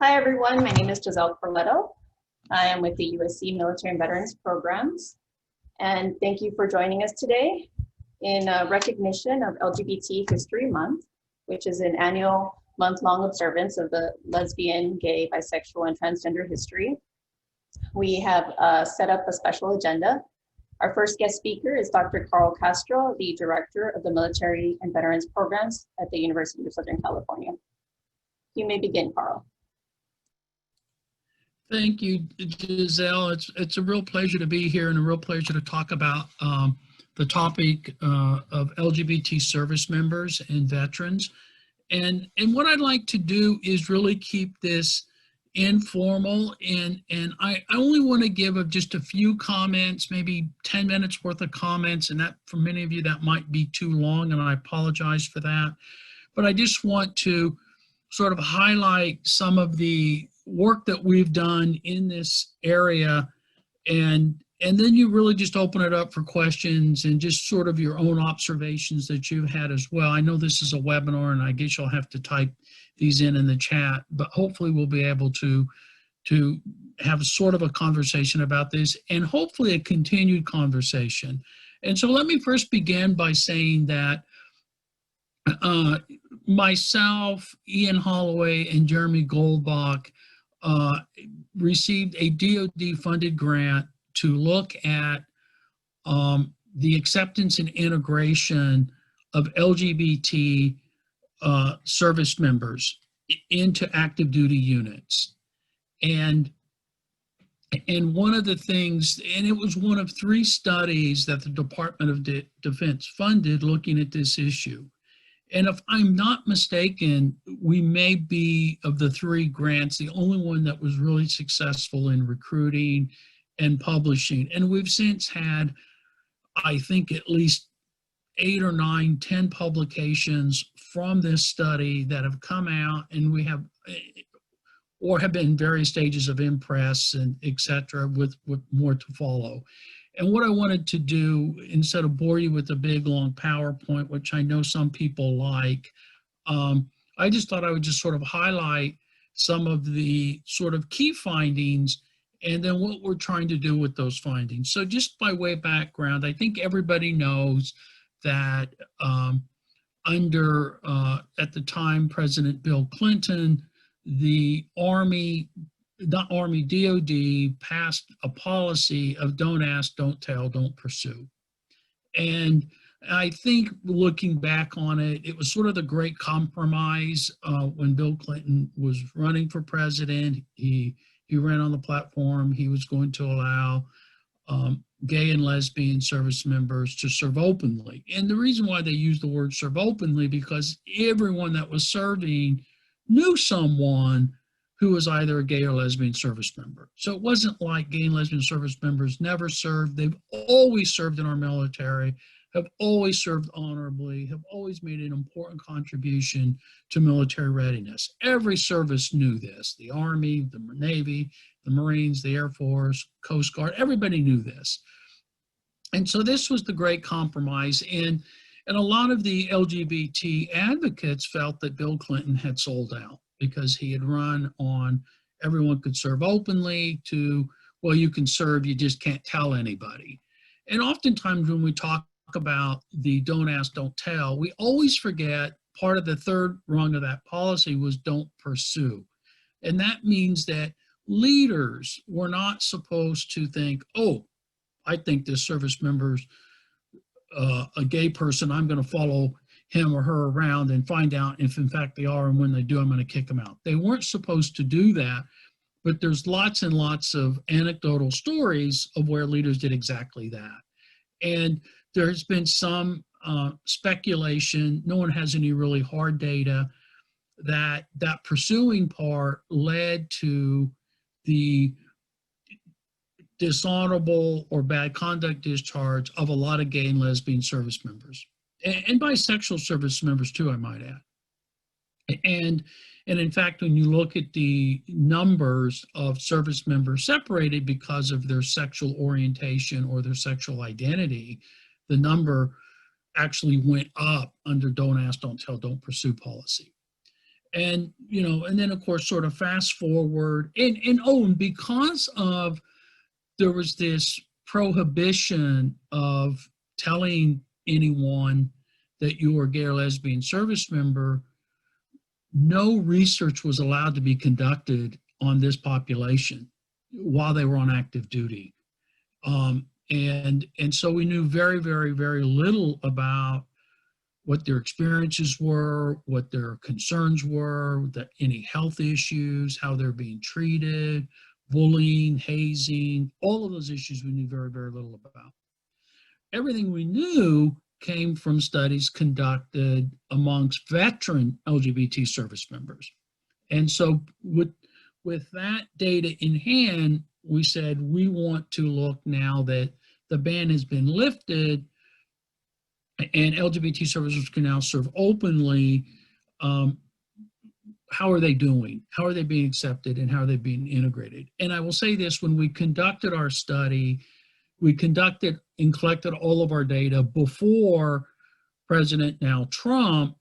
Hi everyone, my name is Giselle Corletto. I am with the USC Military and Veterans Programs. And thank you for joining us today in recognition of LGBT History Month, which is an annual month-long observance of the lesbian, gay, bisexual, and transgender history. We have set up a special agenda. Our first guest speaker is Dr. Carl Castro, the Director of the Military and Veterans Programs at the University of Southern California. You may begin, Carl. Thank you, Giselle. It's a real pleasure to be here and a real pleasure to talk about the topic of LGBT service members and veterans. And what I'd like to do is really keep this informal, and I only want to give just a few comments, maybe 10 minutes worth of comments, and that for many of you that might be too long, and I apologize for that. But I just want to sort of highlight some of the work that we've done in this area, and then you really just open it up for questions and just sort of your own observations that you've had as well. I know this is a webinar and I guess you'll have to type these in the chat, but hopefully we'll be able to have sort of a conversation about this and hopefully a continued conversation. And so let me first begin by saying that myself, Ian Holloway, and Jeremy Goldbach received a DoD-funded grant to look at the acceptance and integration of LGBT service members into active duty units. And one of the things, and it was one of 3 studies that the Department of Defense funded looking at this issue. And if I'm not mistaken, we may be, of the 3 grants, the only one that was really successful in recruiting and publishing. And we've since had, I think, at least 8 or 9, 10 publications from this study that have come out, and we have, or have been in various stages of in-press and et cetera, with more to follow. And what I wanted to do, instead of bore you with a big long PowerPoint, which I know some people like, I just thought I would just sort of highlight some of the sort of key findings and then what we're trying to do with those findings. So just by way of background, I think everybody knows that under, at the time, President Bill Clinton, the DoD passed a policy of don't ask, don't tell, don't pursue. And I think looking back on it, it was sort of the great compromise when Bill Clinton was running for president. He ran on the platform. He was going to allow gay and lesbian service members to serve openly. And the reason why they used the word serve openly, because everyone that was serving knew someone who was either a gay or lesbian service member. So it wasn't like gay and lesbian service members never served. They've always served in our military, have always served honorably, have always made an important contribution to military readiness. Every service knew this. The Army, the Navy, the Marines, the Air Force, Coast Guard, everybody knew this. And so this was the great compromise. And a lot of the LGBT advocates felt that Bill Clinton had sold out, because he had run on everyone could serve openly to, well, you can serve, you just can't tell anybody. And oftentimes when we talk about the don't ask, don't tell, we always forget part of the 3rd rung of that policy was don't pursue. And that means that leaders were not supposed to think, oh, I think this service member's a gay person, I'm going to follow him or her around and find out if in fact they are, and when they do, I'm going to kick them out. They weren't supposed to do that, but there's lots and lots of anecdotal stories of where leaders did exactly that. And there's been some speculation, no one has any really hard data, that pursuing part led to the dishonorable or bad conduct discharge of a lot of gay and lesbian service members. And bisexual service members too, I might add. And in fact, when you look at the numbers of service members separated because of their sexual orientation or their sexual identity, the number actually went up under don't ask, don't tell, don't pursue policy. And, you know, and then of course, sort of fast forward and because of, there was this prohibition of telling anyone that you were a gay or lesbian service member, no research was allowed to be conducted on this population while they were on active duty. And so we knew very, very, very little about what their experiences were, what their concerns were, any health issues, how they're being treated, bullying, hazing, all of those issues we knew very, very little about. Everything we knew came from studies conducted amongst veteran LGBT service members. And so with that data in hand, we said we want to look, now that the ban has been lifted and LGBT services can now serve openly, how are they doing? How are they being accepted, and how are they being integrated? And I will say this, when we conducted our study, we conducted and collected all of our data before President now Trump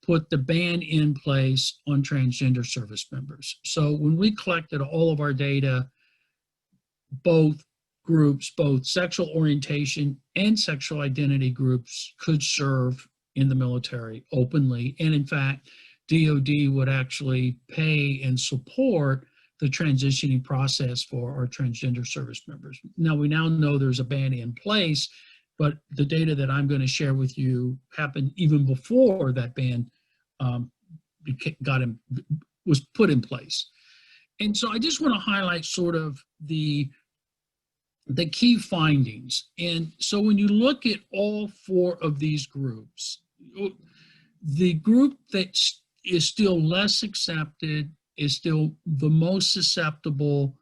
put the ban in place on transgender service members. So when we collected all of our data, both groups, both sexual orientation and sexual identity groups, could serve in the military openly. And in fact, DOD would actually pay and support the transitioning process for our transgender service members. Now, we now know there's a ban in place, but the data that I'm going to share with you happened even before that ban was put in place. And so I just want to highlight sort of the key findings. And so when you look at all four of these groups, the group that is still less accepted, is still the most susceptible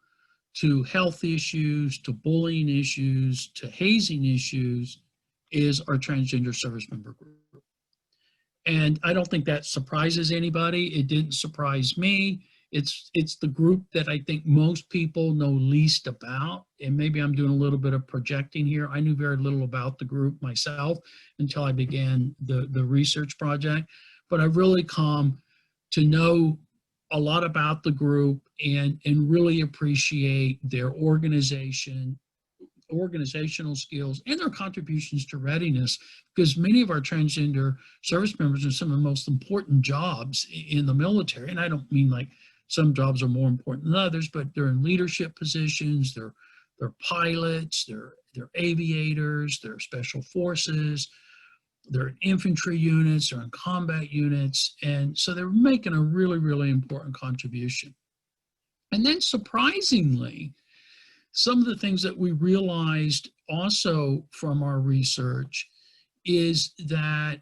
to health issues, to bullying issues, to hazing issues, is our transgender service member group. And I don't think that surprises anybody. It didn't surprise me. It's the group that I think most people know least about. And maybe I'm doing a little bit of projecting here. I knew very little about the group myself until I began the research project. But I've really come to know a lot about the group and really appreciate their organizational skills and their contributions to readiness, because many of our transgender service members are some of the most important jobs in the military. And I don't mean like some jobs are more important than others, but they're in leadership positions, they're pilots, they're aviators, they're special forces, they're in infantry units, they're in combat units. And so they're making a really, really important contribution. And then surprisingly, some of the things that we realized also from our research is that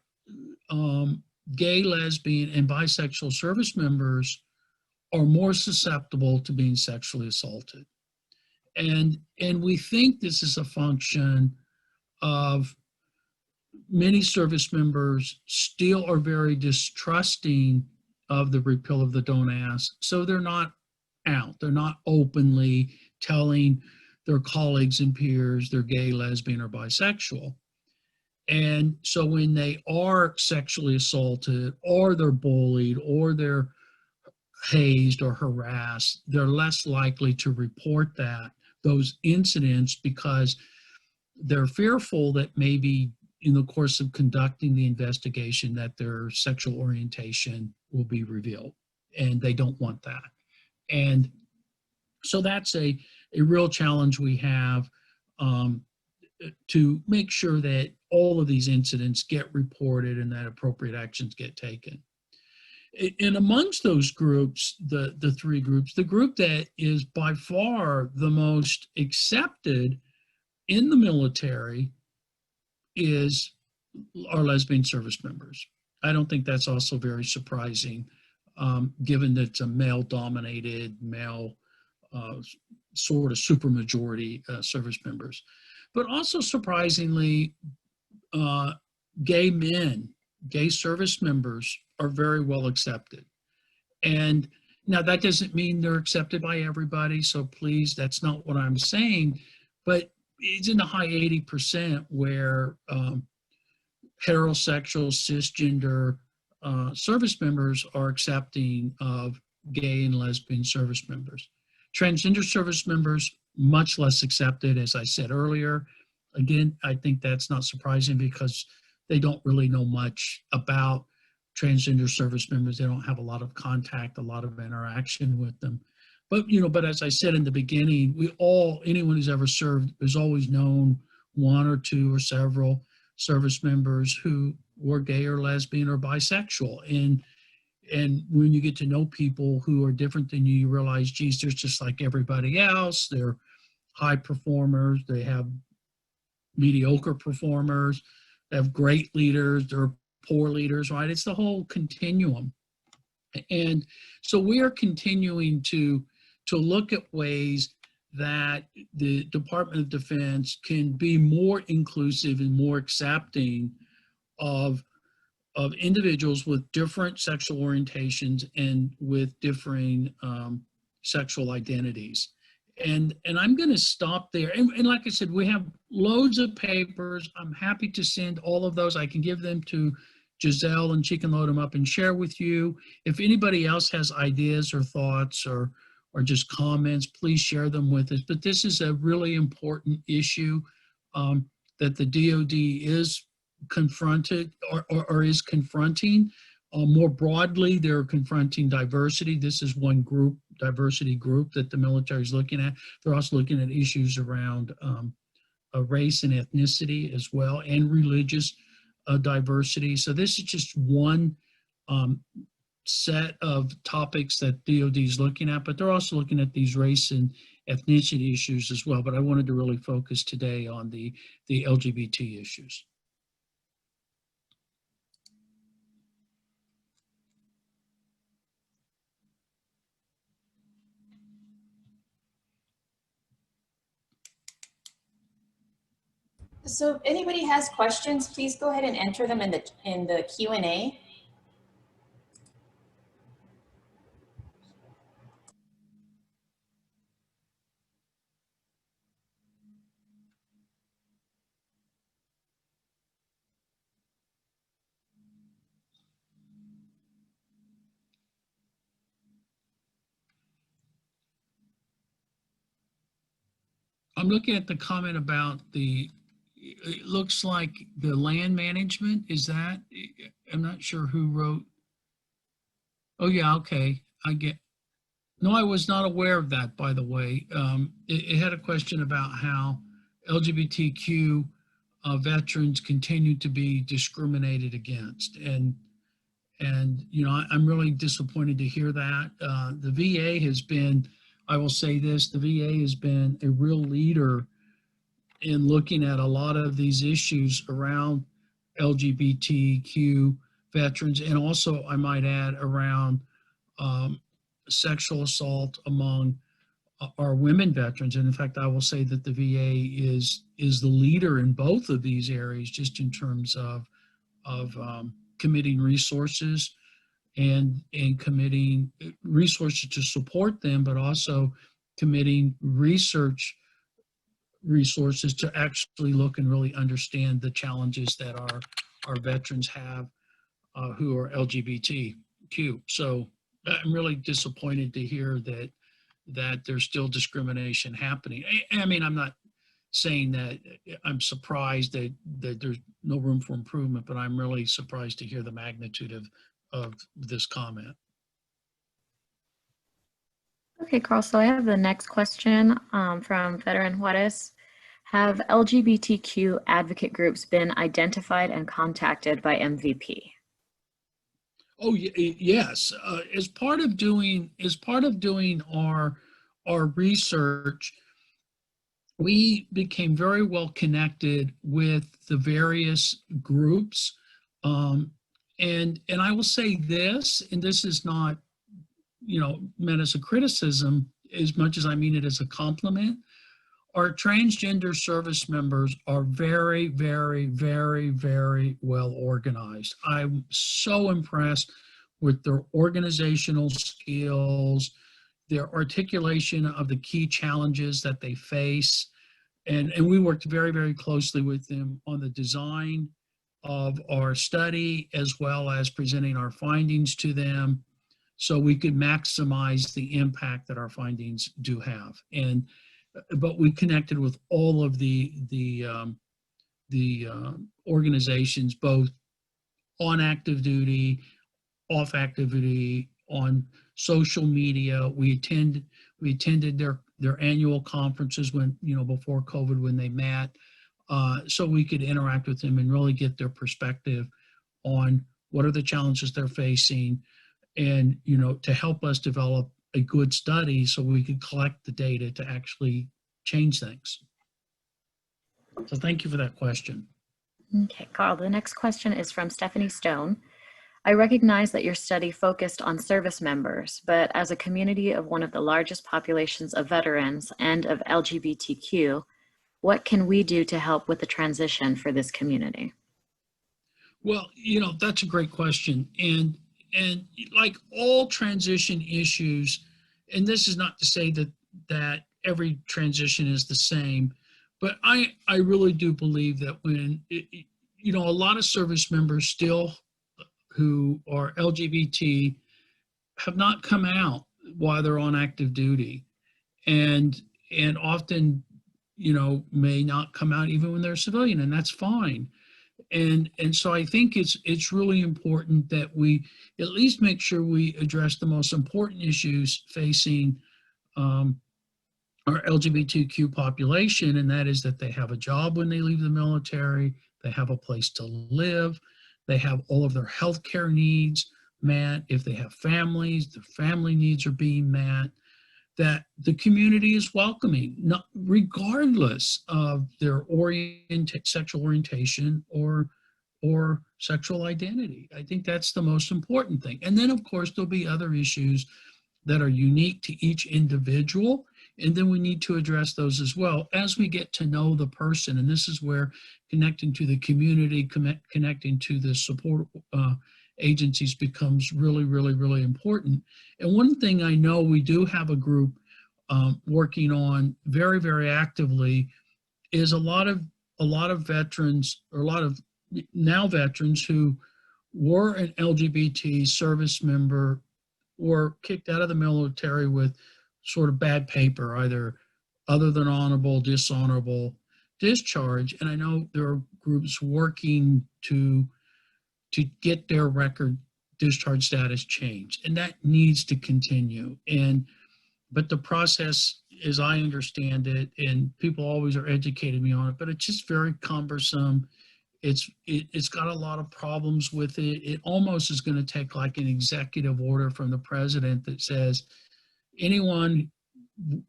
gay, lesbian, and bisexual service members are more susceptible to being sexually assaulted. And we think this is a function of many service members still are very distrusting of the repeal of the Don't Ask. So they're not out, they're not openly telling their colleagues and peers they're gay, lesbian, or bisexual. And so when they are sexually assaulted, or they're bullied, or they're hazed or harassed, they're less likely to report those incidents, because they're fearful that maybe in the course of conducting the investigation that their sexual orientation will be revealed, and they don't want that. And so that's a real challenge we have, to make sure that all of these incidents get reported and that appropriate actions get taken. And amongst those groups, the three groups, the group that is by far the most accepted in the military is our lesbian service members. I don't think that's also very surprising, given that it's a male-dominated, sort of supermajority service members. But also surprisingly, gay men, gay service members are very well accepted. And now that doesn't mean they're accepted by everybody, so please, that's not what I'm saying, but it's in the high 80% where heterosexual, cisgender service members are accepting of gay and lesbian service members. Transgender service members, much less accepted, as I said earlier. Again, I think that's not surprising because they don't really know much about transgender service members. They don't have a lot of contact, a lot of interaction with them. But, but as I said in the beginning, anyone who's ever served has always known one or two or several service members who were gay or lesbian or bisexual. And when you get to know people who are different than you, you realize, geez, they're just like everybody else. They're high performers. They have mediocre performers. They have great leaders. They're poor leaders, right? It's the whole continuum. And so we are continuing to look at ways that the Department of Defense can be more inclusive and more accepting of individuals with different sexual orientations and with differing sexual identities. And I'm going to stop there. And like I said, we have loads of papers. I'm happy to send all of those. I can give them to Giselle and she can load them up and share with you. If anybody else has ideas or thoughts or just comments, please share them with us. But this is a really important issue that the DoD is confronted or is confronting. More broadly, they're confronting diversity. This is one group, diversity group, that the military is looking at. They're also looking at issues around race and ethnicity as well, and religious diversity. So this is just one set of topics that DoD is looking at, but they're also looking at these race and ethnicity issues as well. But I wanted to really focus today on the LGBT issues. So if anybody has questions, please go ahead and enter them in the Q&A. I'm looking at the comment about it looks like the land management, is that, I'm not sure who wrote. Oh yeah, okay, no, I was not aware of that, by the way. It had a question about how LGBTQ veterans continue to be discriminated against. And I'm really disappointed to hear that. The VA has been, I will say this, the VA has been a real leader in looking at a lot of these issues around LGBTQ veterans, and also, I might add, around sexual assault among our women veterans. And in fact, I will say that the VA is the leader in both of these areas, just in terms of committing resources and committing resources to support them, but also committing research resources to actually look and really understand the challenges that our veterans have who are LGBTQ. So I'm really disappointed to hear that there's still discrimination happening. I mean, I'm not saying that I'm surprised that there's no room for improvement, but I'm really surprised to hear the magnitude of this comment. Okay, Carl, so I have the next question from Veteran Juarez. Have LGBTQ advocate groups been identified and contacted by MVP? Oh, yes. As part of doing our research, we became very well connected with the various groups. And I will say this, and this is not, meant as a criticism as much as I mean it as a compliment. Our transgender service members are very, very, very, very well organized. I'm so impressed with their organizational skills, their articulation of the key challenges that they face. And we worked very, very closely with them on the design of our study as well as presenting our findings to them so we could maximize the impact that our findings do have. But we connected with all of the organizations, both on active duty, off active duty, on social media. We attended their annual conferences when, before COVID, when they met, so we could interact with them and really get their perspective on what are the challenges they're facing, and to help us develop a good study so we could collect the data to actually change things. So thank you for that question. Okay, Carl, the next question is from Stephanie Stone. I recognize that your study focused on service members, but as a community of one of the largest populations of veterans and of LGBTQ, what can we do to help with the transition for this community? Well, that's a great question. And like all transition issues, and this is not to say that every transition is the same, but I really do believe that when, a lot of service members still who are LGBT have not come out while they're on active duty, and often, may not come out even when they're civilian, and that's fine. And so I think it's really important that we at least make sure we address the most important issues facing our LGBTQ population, and that is that they have a job when they leave the military, they have a place to live, they have all of their health care needs met. If they have families, their family needs are being met, that the community is welcoming, regardless of their sexual orientation or sexual identity. I think that's the most important thing. And then, of course, there'll be other issues that are unique to each individual, and then we need to address those as well as we get to know the person. And this is where connecting to the community, connecting to the support agencies becomes really, really, really important. And one thing I know we do have a group working on very, very actively is a lot of veterans, or a lot of now veterans who were an LGBT service member, were kicked out of the military with sort of bad paper, either other than honorable, dishonorable discharge. And I know there are groups working to get their record discharge status changed, and that needs to continue. But the process, as I understand it, and people always are educating me on it, but it's just very cumbersome. It's got a lot of problems with it. It almost is going to take like an executive order from the president that says anyone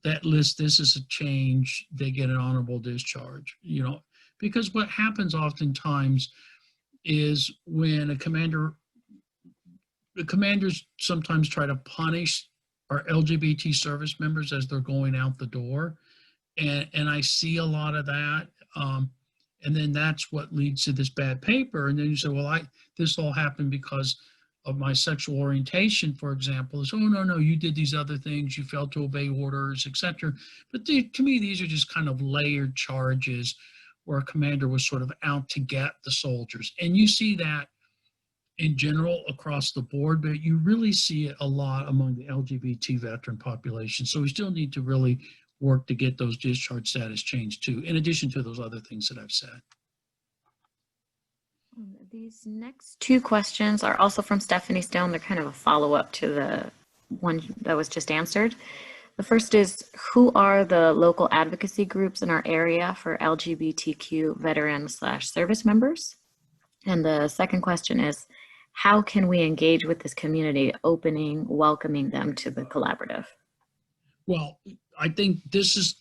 that lists this as a change, they get an honorable discharge, because what happens oftentimes is when the commanders sometimes try to punish our LGBT service members as they're going out the door. And I see a lot of that. And then that's what leads to this bad paper. And then you say, well, this all happened because of my sexual orientation, for example. It's, oh, no, you did these other things, you failed to obey orders, etc. But to me, these are just kind of layered charges where a commander was sort of out to get the soldiers. And you see that in general across the board, but you really see it a lot among the LGBT veteran population. So we still need to really work to get those discharge status changed too, in addition to those other things that I've said. These next two questions are also from Stephanie Stone. They're kind of a follow-up to the one that was just answered. The first is, who are the local advocacy groups in our area for LGBTQ veteran/service members? And the second question is, how can we engage with this community, welcoming them to the collaborative? Well, I think this is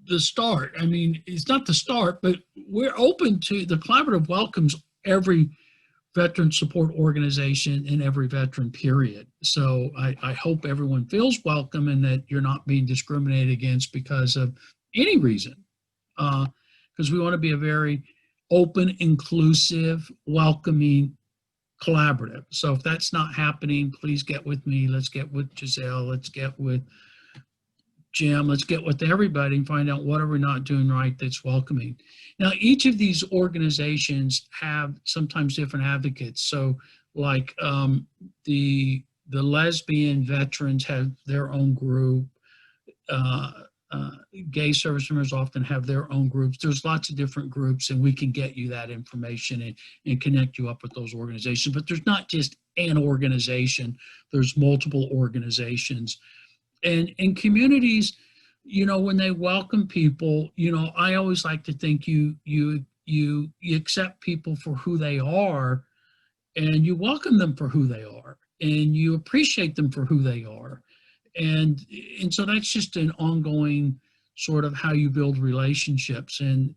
the start. I mean, it's not the start, but we're open to, the collaborative welcomes every veteran support organization and every veteran, period. So I hope everyone feels welcome and that you're not being discriminated against because of any reason. Because we want to be a very open, inclusive, welcoming collaborative. So if that's not happening, please get with me. Let's get with Giselle. Let's get with Jim, let's get with everybody and find out what are we not doing right that's welcoming. Now, each of these organizations have sometimes different advocates. So like the lesbian veterans have their own group. Uh, Gay service members often have their own groups. There's lots of different groups, and we can get you that information and connect you up with those organizations. But there's not just an organization, there's multiple organizations. And in communities, you know, when they welcome people, you know, I always like to think you accept people for who they are, and you welcome them for who they are, and you appreciate them for who they are. And so that's just an ongoing sort of how you build relationships. And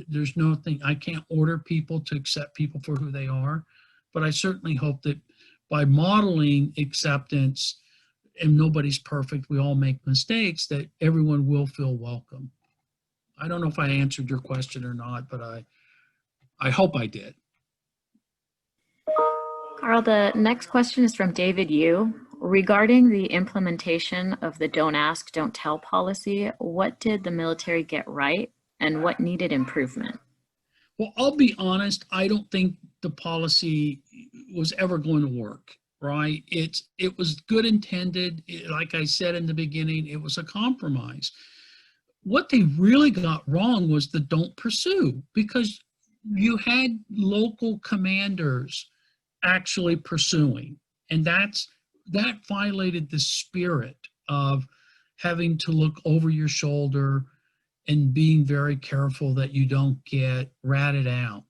there's nothing, I can't order people to accept people for who they are, but I certainly hope that by modeling acceptance, and nobody's perfect, we all make mistakes, that everyone will feel welcome. I don't know if I answered your question or not, but I hope I did. Carl, the next question is from David Yu. Regarding the implementation of the Don't Ask, Don't Tell policy, what did the military get right and what needed improvement? Well, I'll be honest, I don't think the policy was ever going to work, right? It was good intended. Like I said in the beginning, it was a compromise. What they really got wrong was the don't pursue, because you had local commanders actually pursuing, and that violated the spirit of having to look over your shoulder and being very careful that you don't get ratted out.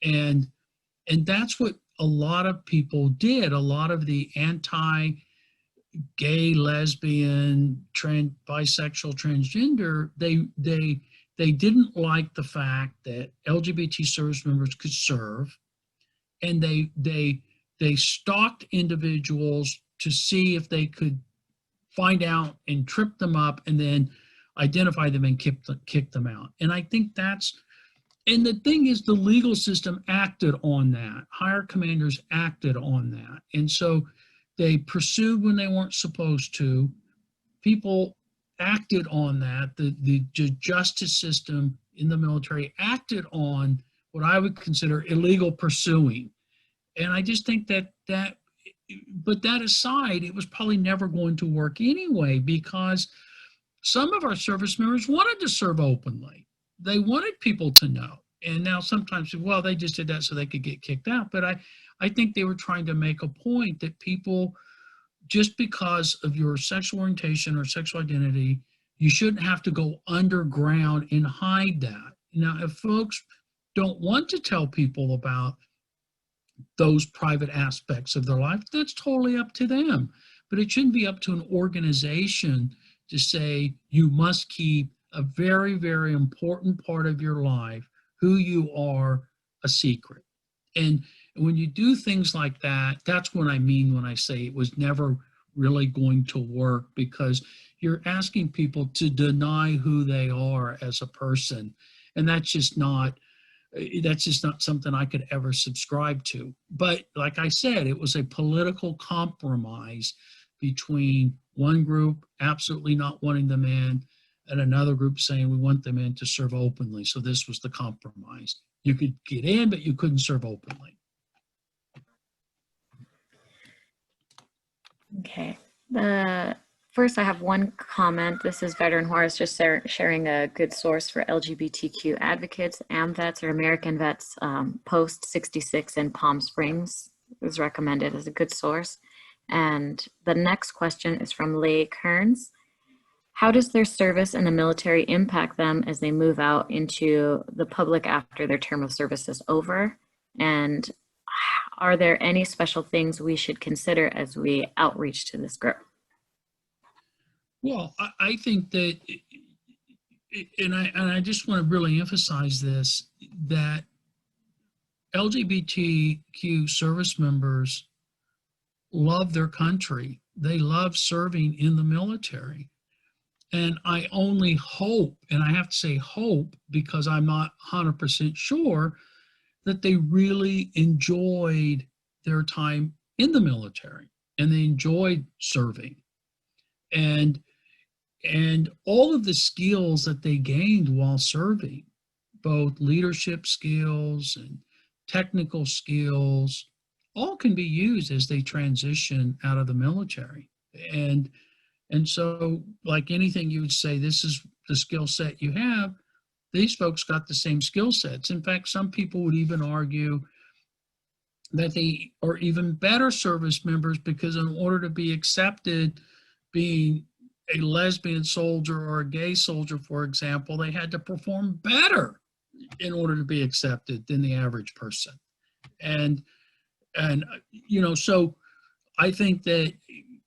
And that's what a lot of people did. A lot of the anti-gay, lesbian, bisexual, transgender, they didn't like the fact that LGBT service members could serve, and they stalked individuals to see if they could find out and trip them up and then identify them and kick them out. And I think and the thing is, the legal system acted on that. Higher commanders acted on that. And so they pursued when they weren't supposed to. People acted on that. The justice system in the military acted on what I would consider illegal pursuing. And I just think but that aside, it was probably never going to work anyway, because some of our service members wanted to serve openly. They wanted people to know. And now sometimes, well, they just did that so they could get kicked out. But I think they were trying to make a point that people, just because of your sexual orientation or sexual identity, you shouldn't have to go underground and hide that. Now, if folks don't want to tell people about those private aspects of their life, that's totally up to them. But it shouldn't be up to an organization to say you must keep a very, very important part of your life, who you are, a secret. And when you do things like that, that's what I mean when I say it was never really going to work, because you're asking people to deny who they are as a person. And that's just not something I could ever subscribe to. But like I said, it was a political compromise between one group absolutely not wanting them in and another group saying we want them in to serve openly. So this was the compromise. You could get in, but you couldn't serve openly. Okay. First, I have one comment. This is Veteran Juarez just sharing a good source for LGBTQ advocates. AMVETS, or American Vets, Post 66 in Palm Springs is recommended as a good source. And the next question is from Leigh Kearns. How does their service in the military impact them as they move out into the public after their term of service is over? And are there any special things we should consider as we outreach to this group? Well, I think that, and I just want to really emphasize this, that LGBTQ service members love their country. They love serving in the military. And I only hope, and I have to say hope because I'm not 100% sure, that they really enjoyed their time in the military and they enjoyed serving. And And all of the skills that they gained while serving, both leadership skills and technical skills, all can be used as they transition out of the military. And so, like anything you would say, this is the skill set you have, these folks got the same skill sets. In fact, some people would even argue that they are even better service members because in order to be accepted, being a lesbian soldier or a gay soldier, for example, they had to perform better in order to be accepted than the average person. And you know, so I think that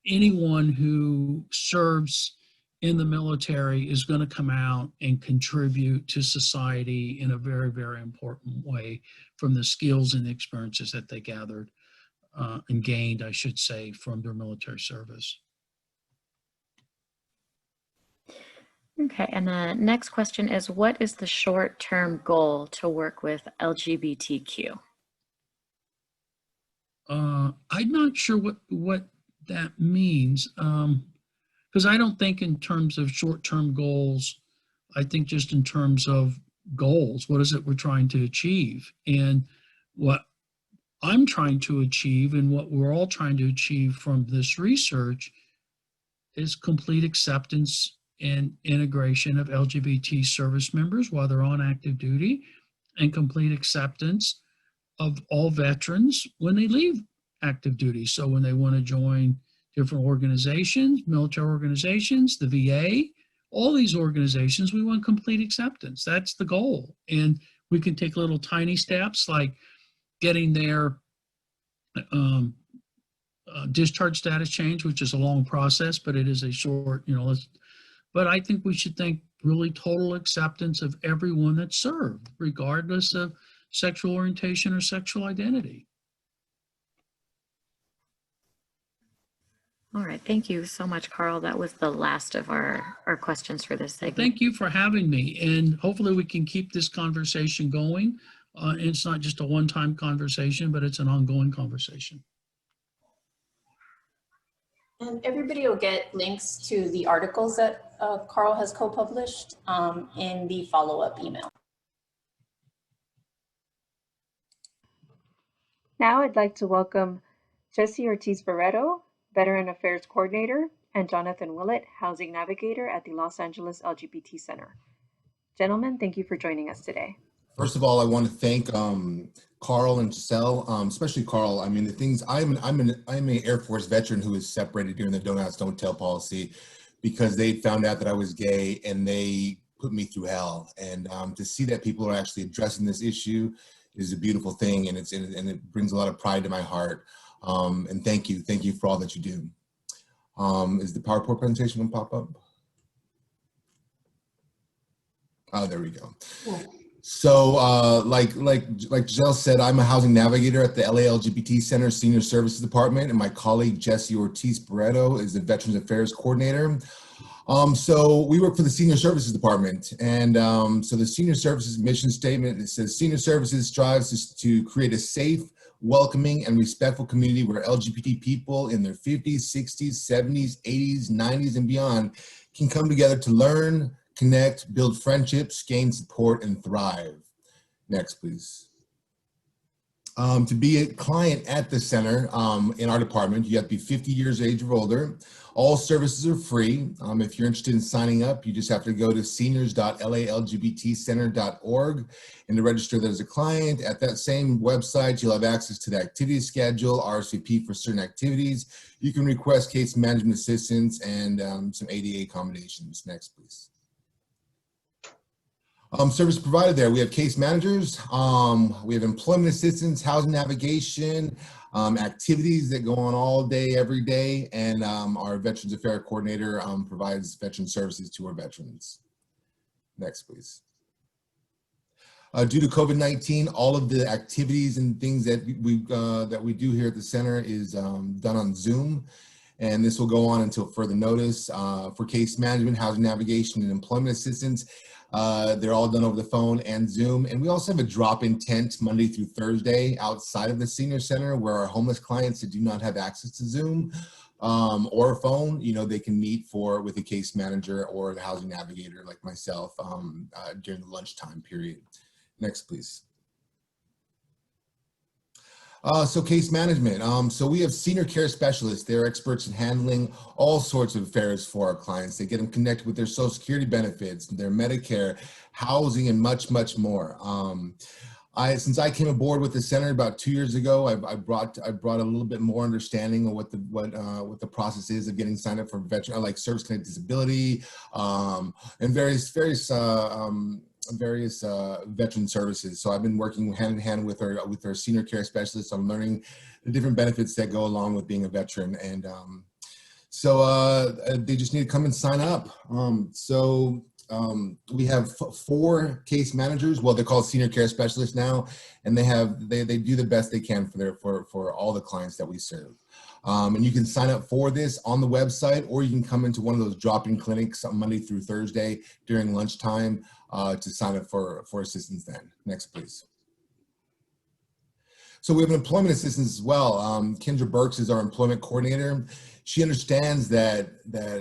anyone who serves in the military is going to come out and contribute to society in a very, very important way from the skills and the experiences that they gathered and gained, I should say, from their military service. Okay, and the next question is, what is the short-term goal to work with LGBTQ? I'm not sure what that means, because I don't think in terms of short-term goals. I think just in terms of goals. What is it we're trying to achieve? And what I'm trying to achieve and what we're all trying to achieve from this research is complete acceptance and integration of LGBT service members while they're on active duty, and complete acceptance of all veterans when they leave active duty. So when they want to join different organizations, military organizations, the VA, all these organizations, we want complete acceptance. That's the goal. And we can take little tiny steps like getting their discharge status change, which is a long process, but it is a short, you know, but I think we should think really total acceptance of everyone that served, regardless of sexual orientation or sexual identity. All right, thank you so much, Carl. That was the last of our questions for this segment. Thank you for having me, and hopefully we can keep this conversation going. It's not just a one-time conversation, but it's an ongoing conversation. And everybody will get links to the articles that Carl has co-published in the follow-up email. Now I'd like to welcome Jesse Ortiz-Barreto, Veteran Affairs Coordinator, and Jonathan Willett, Housing Navigator at the Los Angeles LGBT Center. Gentlemen, thank you for joining us today. First of all, I want to thank Carl and Giselle, especially Carl. I mean, the things I'm an Air Force veteran who was separated during the Don't Ask, Don't Tell policy because they found out that I was gay and they put me through hell. And to see that people are actually addressing this issue is a beautiful thing, and it brings a lot of pride to my heart. And thank you for all that you do. Is the PowerPoint presentation gonna pop up? Oh, there we go. Yeah. So like Giselle said, I'm a housing navigator at the LA LGBT Center Senior Services Department, and my colleague Jesse Ortiz-Barreto is the Veterans Affairs Coordinator. So we work for the Senior Services Department, and so the Senior Services mission statement, it says Senior Services strives to create a safe, welcoming, and respectful community where LGBT people in their 50s, 60s, 70s, 80s, 90s, and beyond can come together to learn, connect, build friendships, gain support, and thrive. Next, please. To be a client at the center in our department, you have to be 50 years of age or older. All services are free. If you're interested in signing up, you just have to go to seniors.lalgbtcenter.org and to register that as a client. At that same website, you'll have access to the activity schedule, RSVP for certain activities. You can request case management assistance and some ADA accommodations. Next, please. Service provided there, we have case managers, we have employment assistance, housing navigation, activities that go on all day, every day, and our Veterans Affairs Coordinator provides veteran services to our veterans. Next, please. Due to COVID-19, all of the activities and things that we do here at the center is done on Zoom, and this will go on until further notice. For case management, housing navigation, and employment assistance, they're all done over the phone and Zoom. And we also have a drop-in tent Monday through Thursday outside of the Senior Center where our homeless clients that do not have access to Zoom or a phone, you know, they can meet with a case manager or the housing navigator like myself during the lunchtime period. Next, please. So case management. So we have senior care specialists. They're experts in handling all sorts of affairs for our clients. They get them connected with their Social Security benefits, their Medicare, housing, and much, much more. Since I came aboard with the center about 2 years ago, I brought a little bit more understanding of what the process is of getting signed up for veteran, like service-connected disability, and various veteran services. So I've been working hand in hand with our senior care specialists on learning the different benefits that go along with being a veteran. And so they just need to come and sign up. We have 4 case managers. Well, they're called senior care specialists now, and they do the best they can for all the clients that we serve. And you can sign up for this on the website, or you can come into one of those drop-in clinics on Monday through Thursday during lunchtime to sign up for assistance then. Next, please. So we have an employment assistance as well. Kendra Burks is our employment coordinator. She understands that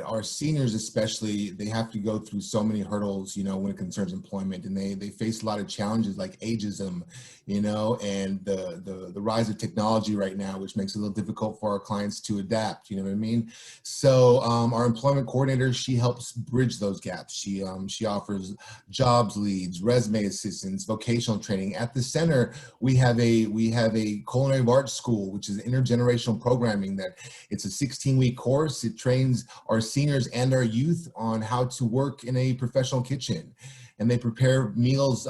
our seniors especially, they have to go through so many hurdles, you know, when it concerns employment, and they face a lot of challenges like ageism, you know, and the rise of technology right now, which makes it a little difficult for our clients to adapt, you know what I mean? So our employment coordinator, she helps bridge those gaps. She offers jobs leads, resume assistance, vocational training. At the center, we have a culinary arts school, which is intergenerational programming. That it's a 16-week course. It trains our seniors and our youth on how to work in a professional kitchen, and they prepare meals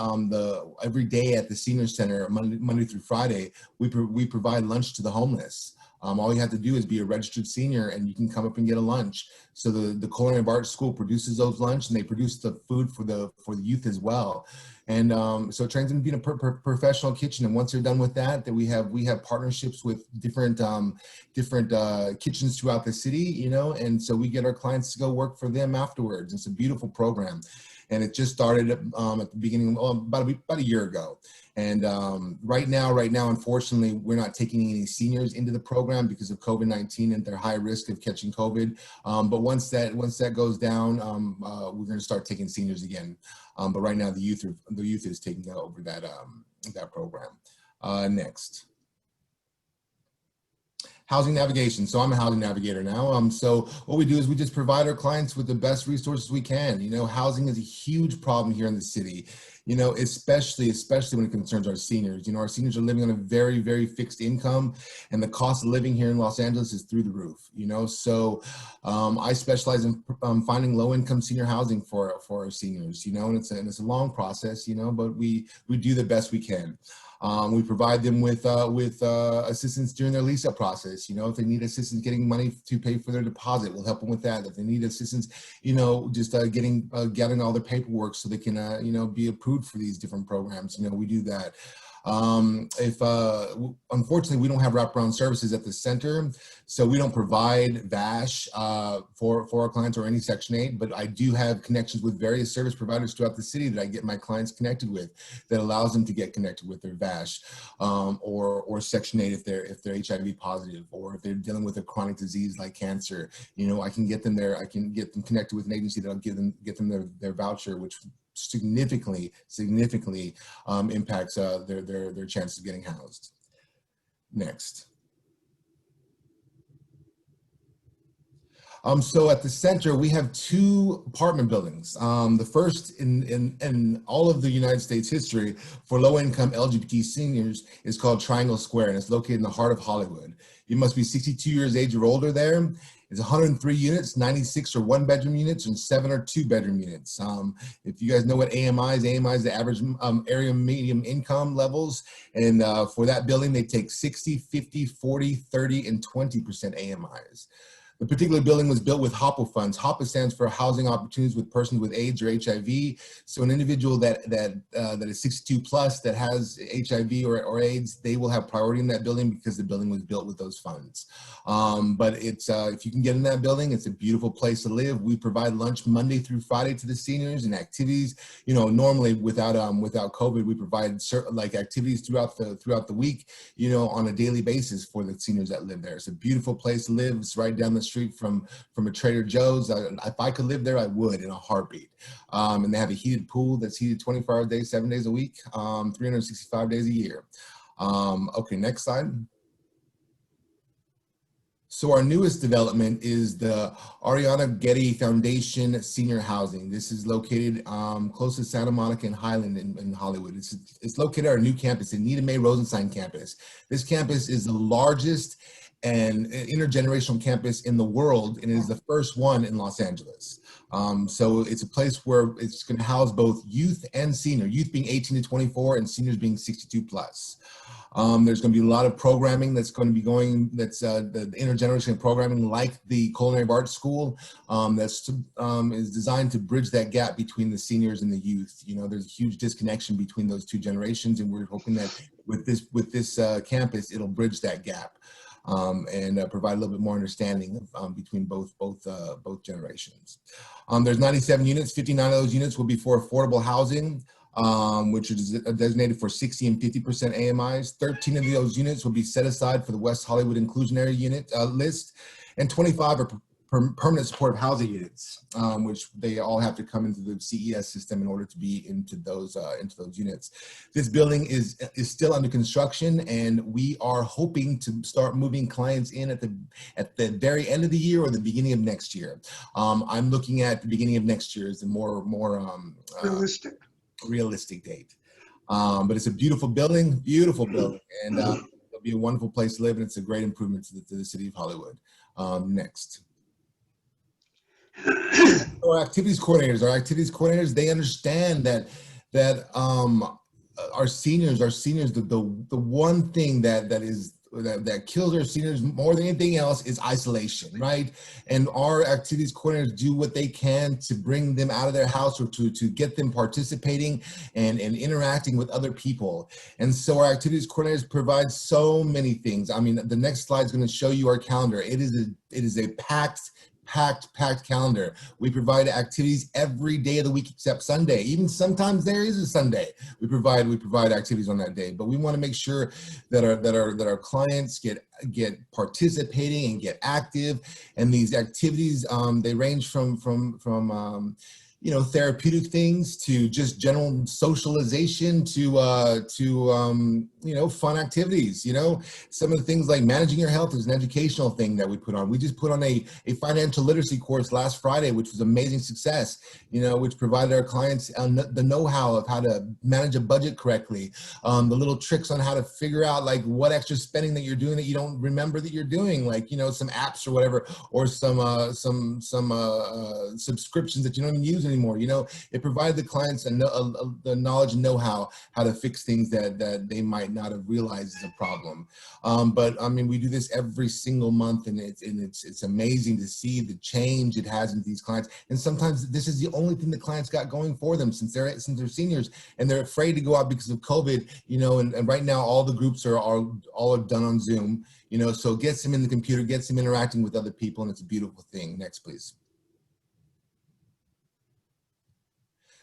every day at the senior center, Monday through Friday. We provide lunch to the homeless. All you have to do is be a registered senior, and you can come up and get a lunch. So the Culinary Arts School produces those lunch, and they produce the food for the youth as well. And so it trains them to be in a professional kitchen. And once they're done with that, then we have partnerships with different kitchens throughout the city, you know. And so we get our clients to go work for them afterwards. It's a beautiful program, and it just started at the beginning, about a year ago. And right now, unfortunately, we're not taking any seniors into the program because of COVID-19 and their high risk of catching COVID. But once that goes down, we're going to start taking seniors again. But right now, the youth is taking over that program. Next. Housing navigation. So I'm a housing navigator now. So what we do is we just provide our clients with the best resources we can. You know, housing is a huge problem here in the city, you know, especially when it concerns our seniors. You know, our seniors are living on a very, very fixed income, and the cost of living here in Los Angeles is through the roof, you know. So I specialize in finding low-income senior housing for our seniors, you know, and it's a long process, you know, but we do the best we can. We provide them with assistance during their lease-up process. You know, if they need assistance getting money to pay for their deposit, we'll help them with that. If they need assistance, you know, just gathering all their paperwork so they can, you know, be approved for these different programs, you know, we do that. Unfortunately, we don't have wraparound services at the center, so we don't provide VASH for our clients or any Section 8, but I do have connections with various service providers throughout the city that I get my clients connected with, that allows them to get connected with their VASH or Section 8 if they're HIV positive, or if they're dealing with a chronic disease like cancer. You know, I can get them there. I can get them connected with an agency that'll get them their voucher, which significantly impacts their chances of getting housed. Next. So at the center, we have 2 apartment buildings. The first in all of the United States history for low-income LGBT seniors is called Triangle Square, and it's located in the heart of Hollywood. You must be 62 years of age or older there. It's 103 units, 96 are 1-bedroom units, and 7 are 2-bedroom units. If you guys know what AMI is the average area medium income levels. And for that building, they take 60, 50, 40, 30, and 20% AMIs. The particular building was built with HOPA funds. HOPA stands for Housing Opportunities with Persons with AIDS or HIV. So an individual that is 62 plus that has HIV or AIDS, they will have priority in that building because the building was built with those funds. But it's if you can get in that building, it's a beautiful place to live. We provide lunch Monday through Friday to the seniors and activities. You know, normally without COVID, we provide certain like activities throughout the week, you know, on a daily basis for the seniors that live there. It's a beautiful place to live. It's right down the street from a Trader Joe's. If I could live there, I would in a heartbeat. And they have a heated pool that's heated 24 hours a day, 7 days a week, 365 days a year. Okay, next slide. So our newest development is the Ariana Getty Foundation Senior Housing. This is located close to Santa Monica and Highland in Hollywood. It's located at our new campus, the Nita Mae Rosenstein campus. This campus is the largest and intergenerational campus in the world, and it is the first one in Los Angeles. So it's a place where it's going to house both youth and senior, youth being 18 to 24 and seniors being 62 plus. There's going to be a lot of programming that's going to be going, that's the intergenerational programming like the Culinary Arts School is designed to bridge that gap between the seniors and the youth. You know, there's a huge disconnection between those two generations, and we're hoping that with this campus, it'll bridge that gap. And provide a little bit more understanding between both generations. There's 97 units. 59 of those units will be for affordable housing, which is designated for 60 and 50% AMIs. 13 of those units will be set aside for the West Hollywood inclusionary unit list, and 25 are permanent supportive housing units, which they all have to come into the CES system in order to be into those units. This building is still under construction, and we are hoping to start moving clients in at the very end of the year or the beginning of next year. I'm looking at the beginning of next year as the more realistic date. But it's a beautiful building, and it'll be a wonderful place to live, and it's a great improvement to the city of Hollywood. Next. Our activities coordinators, they understand that our seniors, the one thing that kills our seniors more than anything else is isolation, right? And our activities coordinators do what they can to bring them out of their house or to get them participating and interacting with other people. And so our activities coordinators provide so many things. I mean, the next slide is going to show you our calendar. It is a packed calendar. We provide activities every day of the week except Sunday. Even sometimes there is a Sunday. We provide activities on that day. But we want to make sure that our clients get participating and get active. And these activities they range from you know, therapeutic things to just general socialization to you know, fun activities. You know, some of the things like managing your health is an educational thing that we put on. We just put on a financial literacy course last Friday, which was amazing success, you know, which provided our clients the know-how of how to manage a budget correctly, the little tricks on how to figure out like what extra spending that you're doing that you don't remember that you're doing, like, you know, some apps or whatever, or some subscriptions that you don't even use anymore. You know, it provided the clients the knowledge and know-how to fix things that they might not have realized is a problem. But I mean, we do this every single month, and it's amazing to see the change it has in these clients. And sometimes this is the only thing the clients got going for them since they're seniors and they're afraid to go out because of COVID. You know, and right now all the groups are all done on Zoom. You know, so it gets them in the computer, gets them interacting with other people, and it's a beautiful thing. Next, please.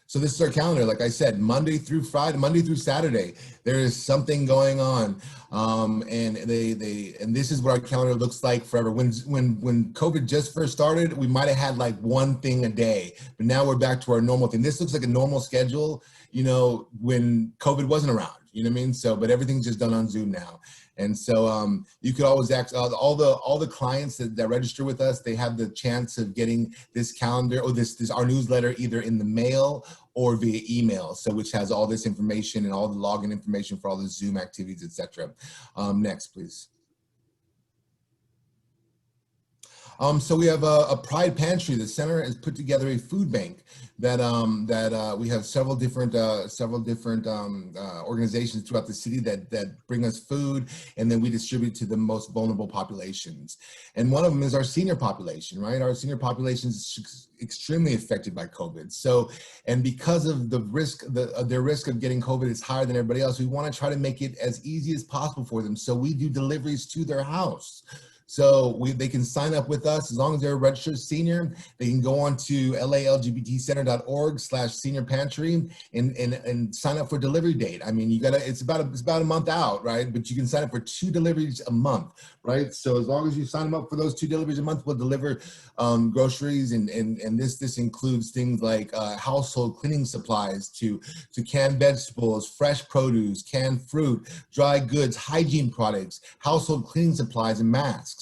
So this is our calendar. Like I said, Monday through Saturday, there is something going on, and this is what our calendar looks like forever. When COVID just first started, we might have had like one thing a day, but now we're back to our normal thing. This looks like a normal schedule, you know, when COVID wasn't around. You know what I mean? So, but everything's just done on Zoom now. And so you could always all the clients that register with us, they have the chance of getting this calendar or this our newsletter either in the mail or via email. So which has all this information and all the login information for all the Zoom activities, etc. Next, please. So we have a Pride Pantry. The center has put together a food bank that we have several different organizations throughout the city that bring us food, and then we distribute to the most vulnerable populations. And one of them is our senior population, right? Our senior population is extremely affected by COVID. So, and because of the risk, their risk of getting COVID is higher than everybody else, we want to try to make it as easy as possible for them. So we do deliveries to their house. So they can sign up with us as long as they're a registered senior. They can go on to lalgbtcenter.org/senior pantry and sign up for delivery date. I mean, it's about a month out, right? But you can sign up for 2 deliveries a month, right? So as long as you sign them up for those 2 deliveries a month, we'll deliver groceries, and this includes things like household cleaning supplies to canned vegetables, fresh produce, canned fruit, dry goods, hygiene products, household cleaning supplies, and masks.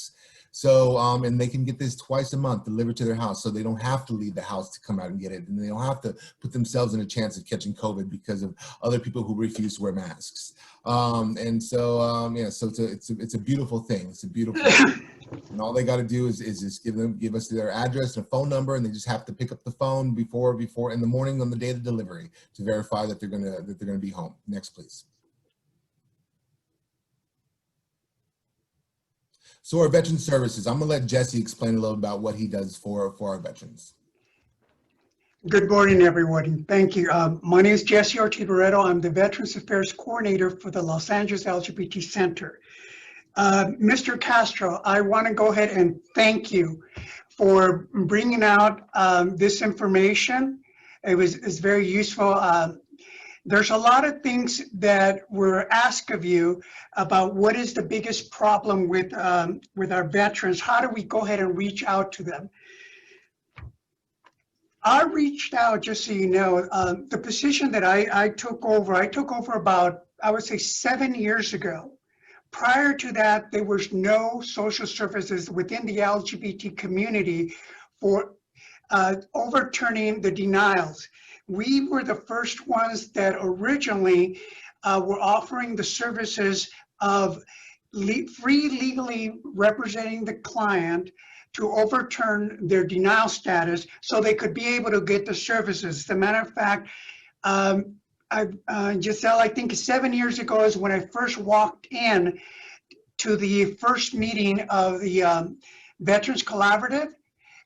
So, and they can get this twice a month delivered to their house, so they don't have to leave the house to come out and get it, and they don't have to put themselves in a chance of catching COVID because of other people who refuse to wear masks. And so, yeah, so it's a beautiful thing. It's a beautiful thing. And all they got to do is just give us their address and a phone number, and they just have to pick up the phone before in the morning on the day of the delivery to verify that they're gonna be home. Next, please. So our veteran services, I'm gonna let Jesse explain a little about what he does for our veterans. Good morning, everyone. Thank you. My name is Jesse Ortiz-Barreto. I'm the Veterans Affairs Coordinator for the Los Angeles LGBT Center. Mr. Castro, I want to go ahead and thank you for bringing out this information. It's very useful. There's a lot of things that were asked of you about what is the biggest problem with our veterans. How do we go ahead and reach out to them? I reached out, just so you know, the position that I took over about, I would say 7 years ago. Prior to that, there was no social services within the LGBT community for overturning the denials. We were the first ones that originally were offering the services of free legally representing the client to overturn their denial status so they could be able to get the services. As a matter of fact, Giselle, I think 7 years ago is when I first walked in to the first meeting of the Veterans Collaborative.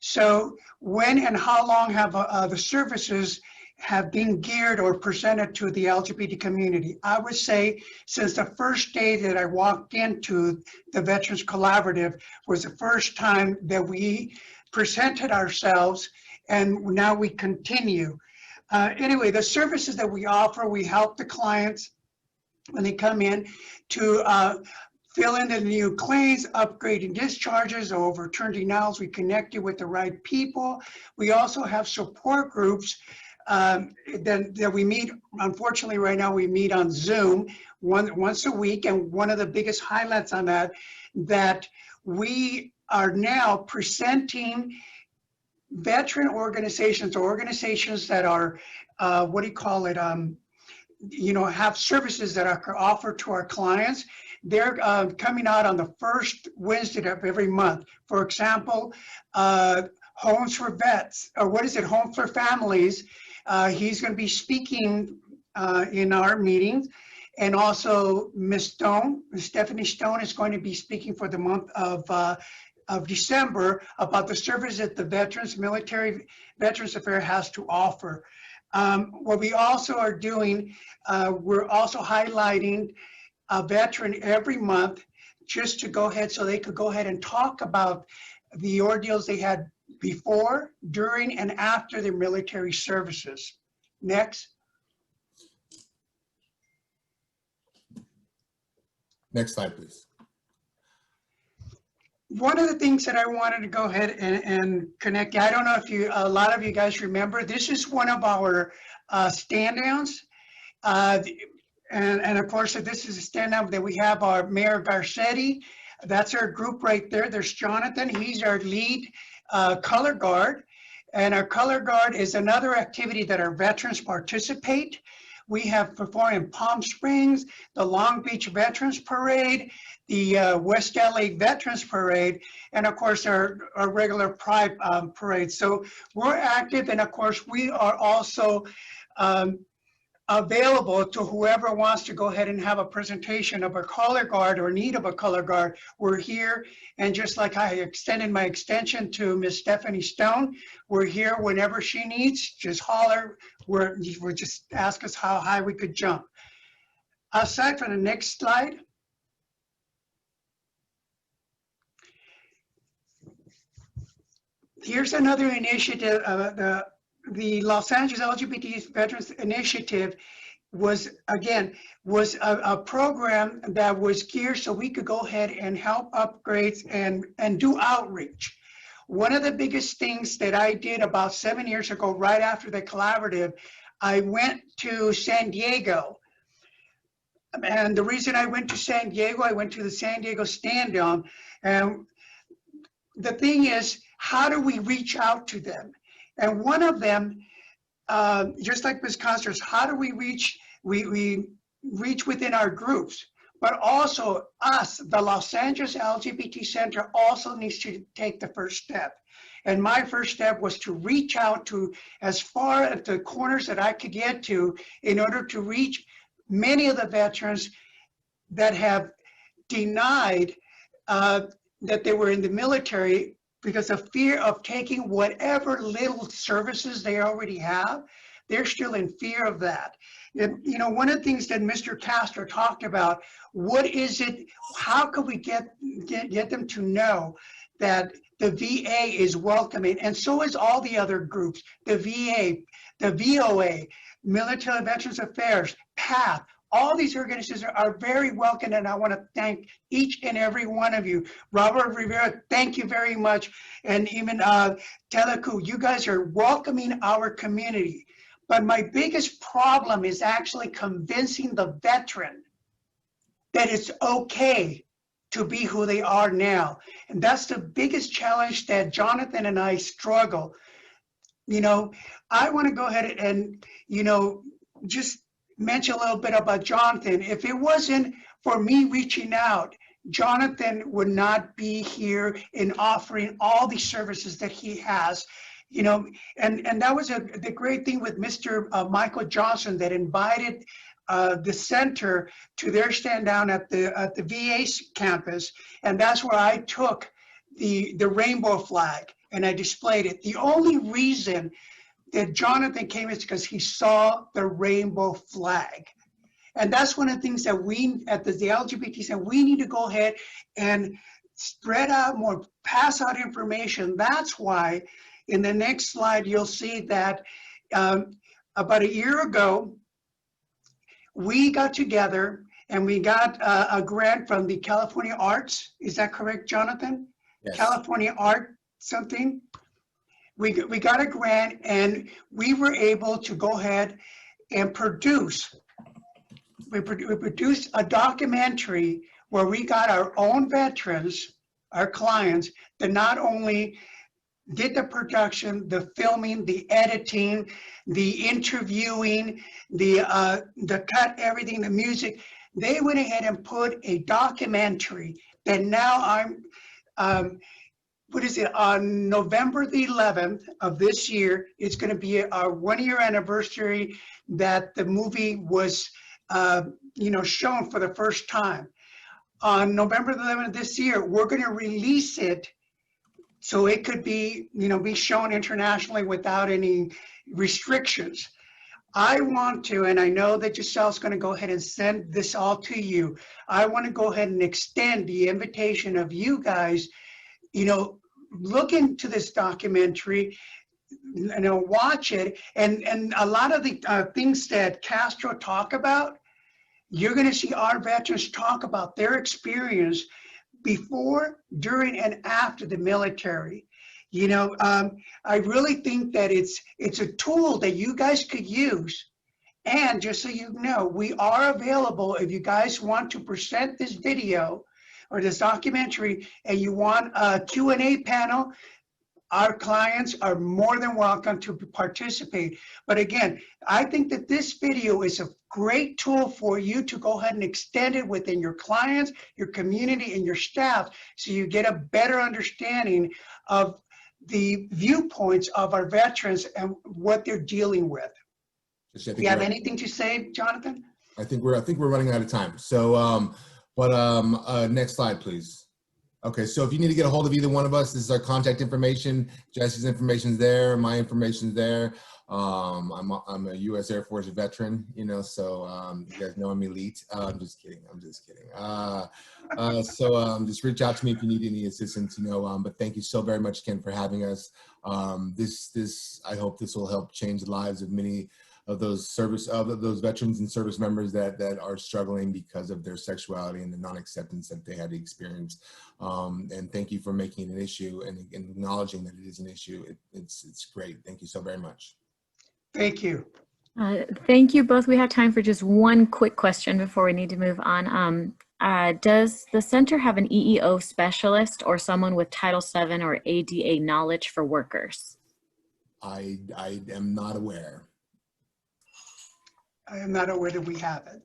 So when and how long have the services have been geared or presented to the LGBT community? I would say since the first day that I walked into the Veterans Collaborative was the first time that we presented ourselves, and now we continue. Anyway, the services that we offer, we help the clients when they come in to fill in the new claims, upgrading discharges, or overturn denials. We connect you with the right people. We also have support groups that we meet. Unfortunately, right now we meet on Zoom once a week, and one of the biggest highlights on that we are now presenting veteran organizations or organizations that are have services that are offered to our clients. They're coming out on the first Wednesday of every month. For example, Homes for Vets, or Homes for Families. He's going to be speaking in our meetings, and also Ms. Stephanie Stone is going to be speaking for the month of December about the service that the Military Veterans Affairs has to offer. What we also are doing, we're also highlighting a veteran every month just to go ahead so they could go ahead and talk about the ordeals they had before, during, and after their military services. Next. Next slide, please. One of the things that I wanted to go ahead and connect, I don't know if a lot of you guys remember, this is one of our stand-downs. And of course, this is a stand-down that we have our Mayor Garcetti. That's our group right there. There's Jonathan, he's our lead color guard. And our color guard is another activity that our veterans participate. We have performed in Palm Springs, the Long Beach Veterans Parade, the West LA Veterans Parade, and of course our regular Pride parade. So we're active, and of course we are also available to whoever wants to go ahead and have a presentation of a color guard or need of a color guard. We're here, and just like I extended my extension to Miss Stephanie Stone, we're here whenever she needs. Just holler. We're just ask us how high we could jump. Aside from the next slide. Here's another initiative. The Los Angeles LGBT Veterans Initiative was, again, a program that was geared so we could go ahead and help upgrades and do outreach. One of the biggest things that I did about 7 years ago, right after the collaborative, I went to San Diego. And the reason I went to San Diego, I went to the San Diego stand down. And the thing is, how do we reach out to them? And one of them, just like Ms. Castro's, how do we reach, we reach within our groups, but also us, the Los Angeles LGBT Center also needs to take the first step. And my first step was to reach out to as far at the corners that I could get to in order to reach many of the veterans that have denied that they were in the military because of fear of taking whatever little services they already have. They're still in fear of that. And, you know, one of the things that Mr. Castro talked about, what is it, how could we get them to know that the VA is welcoming, and so is all the other groups, the VA, the VOA, Military Veterans Affairs, PATH, all these organizations are very welcome, and I want to thank each and every one of you. Robert Rivera, thank you very much. And even Telecu, you guys are welcoming our community. But my biggest problem is actually convincing the veteran that it's okay to be who they are now. And that's the biggest challenge that Jonathan and I struggle. You know, I want to go ahead and, you know, just mention a little bit about Jonathan. If it wasn't for me reaching out, Jonathan would not be here in offering all these services that he has, you know, and that was the great thing with Mr. Michael Johnson that invited the center to their stand down at the VA campus, and that's where I took the rainbow flag and I displayed it. The only reason that Jonathan came is because he saw the rainbow flag. And that's one of the things that we at the LGBT Center, we need to go ahead and spread out more, pass out information. That's why in the next slide, you'll see that about a year ago, we got together and we got a grant from the California Arts. Is that correct, Jonathan? Yes. California Art something. We got a grant and we were able to go ahead and produce. We produced a documentary where we got our own veterans, our clients, that not only did the production, the filming, the editing, the interviewing, the cut, everything, the music. They went ahead and put a documentary that now what is it, on November the 11th of this year, it's going to be our 1-year anniversary that the movie was, you know, shown for the first time. On November the 11th this year, we're going to release it so it could be, you know, be shown internationally without any restrictions. I want to, and I know that Giselle's going to go ahead and send this all to you. I want to go ahead and extend the invitation of you guys, you know, look into this documentary, you know, watch it, and a lot of the things that Castro talk about, you're going to see our veterans talk about their experience before, during, and after the military. You know, I really think that it's a tool that you guys could use. And just so you know, we are available if you guys want to present this video or this documentary and you want a Q&A panel, our clients are more than welcome to participate. But again, I think that this video is a great tool for you to go ahead and extend it within your clients, your community, and your staff, so you get a better understanding of the viewpoints of our veterans and what they're dealing with. Do you have anything to say, Jonathan? I think we're running out of time. So, next slide, please. Okay, so if you need to get a hold of either one of us, this is our contact information. Jesse's information's there. My information's there. I'm a U.S. Air Force veteran, you know, so you guys know I'm elite. I'm just kidding. Just reach out to me if you need any assistance, you know. But thank you so very much, Ken, for having us. I hope this will help change the lives of many of those veterans and service members that are struggling because of their sexuality and the non-acceptance that they had to experience. And thank you for making it an issue and acknowledging that it is an issue. It's great. Thank you so very much. Thank you. Thank you both. We have time for just one quick question before we need to move on. Does the center have an EEO specialist or someone with Title VII or ADA knowledge for workers? I am not aware. I am not aware that we have it.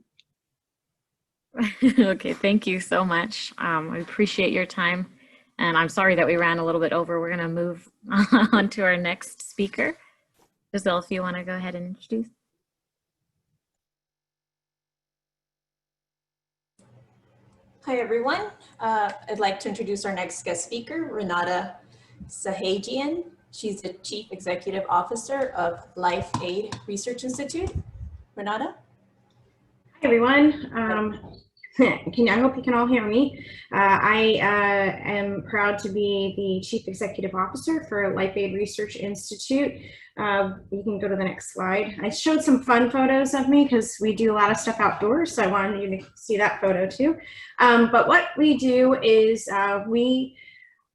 Okay, thank you so much. I appreciate your time, and I'm sorry that we ran a little bit over. We're going to move on to our next speaker. Giselle, if you want to go ahead and introduce. Hi, everyone. I'd like to introduce our next guest speaker, Renata Sahagian. She's the Chief Executive Officer of Life Aid Research Institute. Renata? Hi, everyone. I hope you can all hear me. I am proud to be the Chief Executive Officer for Life Aid Research Institute. You can go to the next slide. I showed some fun photos of me because we do a lot of stuff outdoors, so I wanted you to see that photo too. But what we do is we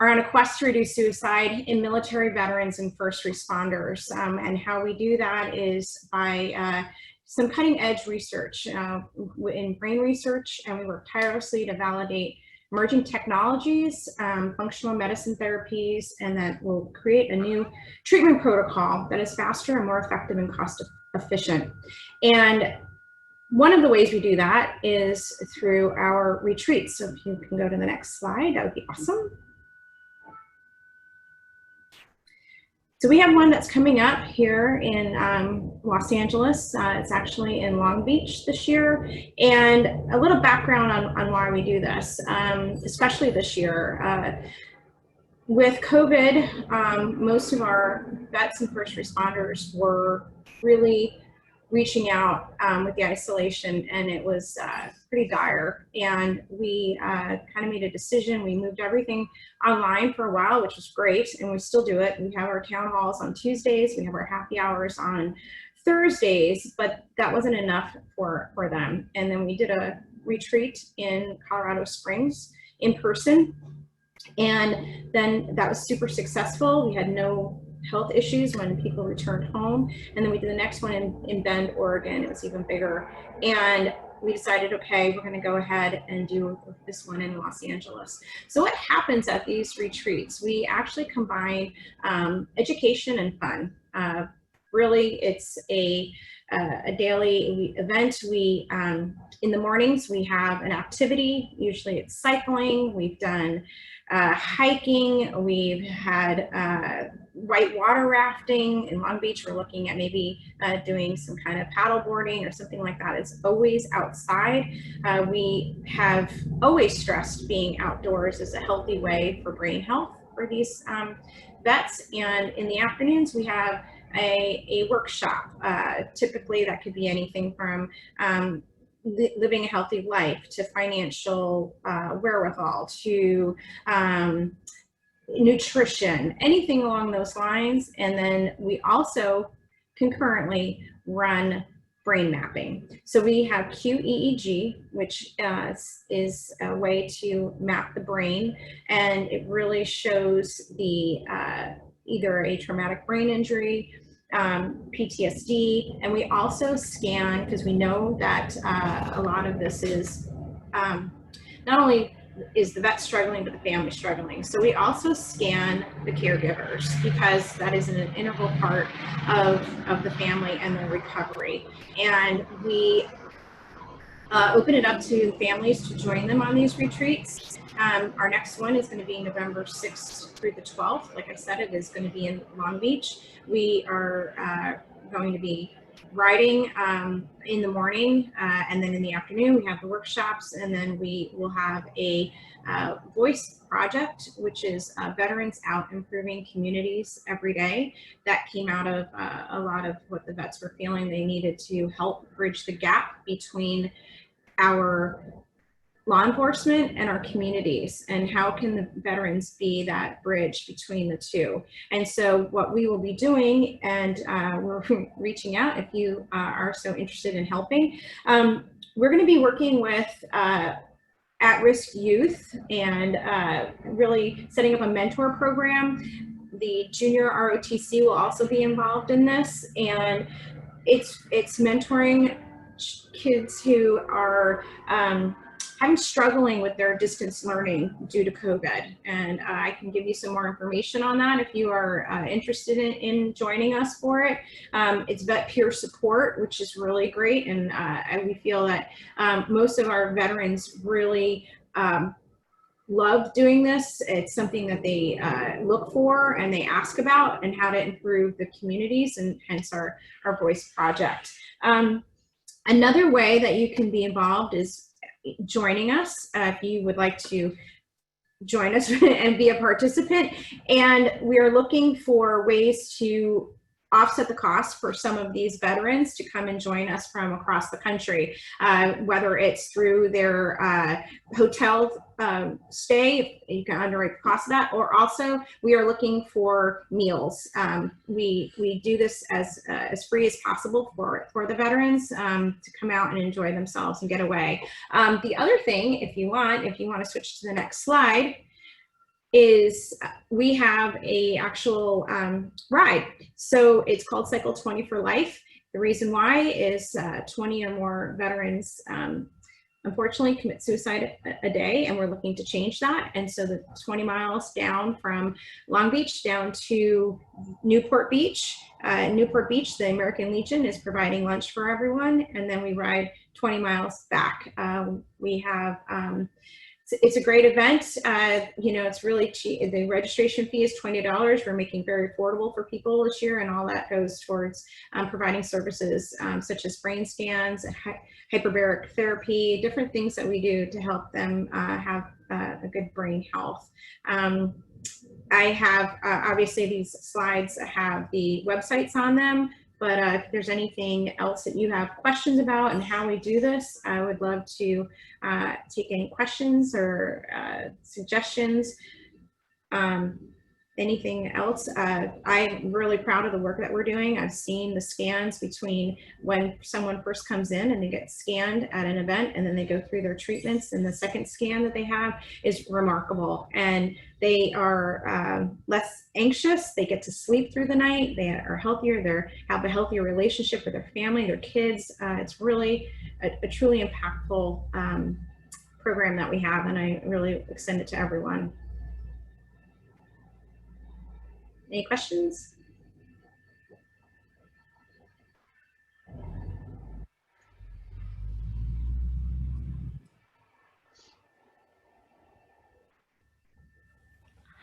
are on a quest to reduce suicide in military veterans and first responders. And how we do that is by some cutting edge research in brain research, and we work tirelessly to validate emerging technologies, functional medicine therapies, and that will create a new treatment protocol that is faster and more effective and cost efficient. And one of the ways we do that is through our retreats. So if you can go to the next slide, that would be awesome. So we have one that's coming up here in Los Angeles. It's actually in Long Beach this year. And a little background on why we do this, especially this year. With COVID, most of our vets and first responders were really reaching out with the isolation, and it was pretty dire. And we kind of made a decision. We moved everything online for a while, which was great, and we still do it. We have our town halls on Tuesdays, we have our happy hours on Thursdays, but that wasn't enough for them. And then we did a retreat in Colorado Springs in person, and then that was super successful. We had no health issues when people returned home. And then we did the next one in Bend, Oregon. It was even bigger. And we decided, okay, we're going to go ahead and do this one in Los Angeles. So what happens at these retreats? We actually combine education and fun. Really, it's a daily event. We in the mornings, we have an activity. Usually it's cycling. We've done hiking. We've had whitewater rafting. In Long Beach, we're looking at maybe doing some kind of paddle boarding or something like that. It's always outside. We have always stressed being outdoors is a healthy way for brain health for these vets. And in the afternoons, we have a workshop. Typically, that could be anything from living a healthy life to financial wherewithal to nutrition, anything along those lines. And then we also concurrently run brain mapping. So we have QEEG, which is a way to map the brain, and it really shows the either a traumatic brain injury, PTSD, and we also scan, because we know that a lot of this is not only is the vet struggling, but the family struggling? So we also scan the caregivers, because that is an integral part of the family and their recovery. And we open it up to families to join them on these retreats. Our next one is going to be November 6th through the 12th. Like I said, it is going to be in Long Beach. We are going to be riding in the morning, and then in the afternoon we have the workshops, and then we will have a voice project, which is veterans out improving communities every day. That came out of a lot of what the vets were feeling they needed to help bridge the gap between our law enforcement and our communities, and how can the veterans be that bridge between the two. And so what we will be doing, and we're reaching out if you are so interested in helping, we're going to be working with at-risk youth, and really setting up a mentor program. The junior ROTC will also be involved in this, and it's mentoring kids who are struggling with their distance learning due to COVID. And I can give you some more information on that if you are interested in joining us for it. It's vet peer support, which is really great. And we feel that most of our veterans really love doing this. It's something that they look for and they ask about, and how to improve the communities, and hence our voice project. Another way that you can be involved is joining us if you would like to join us and be a participant. And we are looking for ways to offset the cost for some of these veterans to come and join us from across the country, whether it's through their hotel stay, you can underwrite the cost of that, or also we are looking for meals. We do this as free as possible for the veterans to come out and enjoy themselves and get away. The other thing, if you want to switch to the next slide, is we have a actual ride. So it's called Cycle 20 for Life. The reason why is 20 or more veterans unfortunately commit suicide a day, and we're looking to change that. And so the 20 miles down from Long Beach down to Newport Beach. Newport Beach, the American Legion is providing lunch for everyone, and then we ride 20 miles back. We have it's a great event. It's really cheap. The registration fee is $20. We're making very affordable for people this year, and all that goes towards providing services such as brain scans, hyperbaric therapy, different things that we do to help them have a good brain health. I have, obviously these slides have the websites on them, but if there's anything else that you have questions about and how we do this, I would love to take any questions or suggestions. Anything else? I'm really proud of the work that we're doing. I've seen the scans between when someone first comes in and they get scanned at an event, and then they go through their treatments, and the second scan that they have is remarkable. And they are less anxious. They get to sleep through the night. They are healthier. They have a healthier relationship with their family, their kids. It's really a truly impactful program that we have, and I really extend it to everyone. Any questions?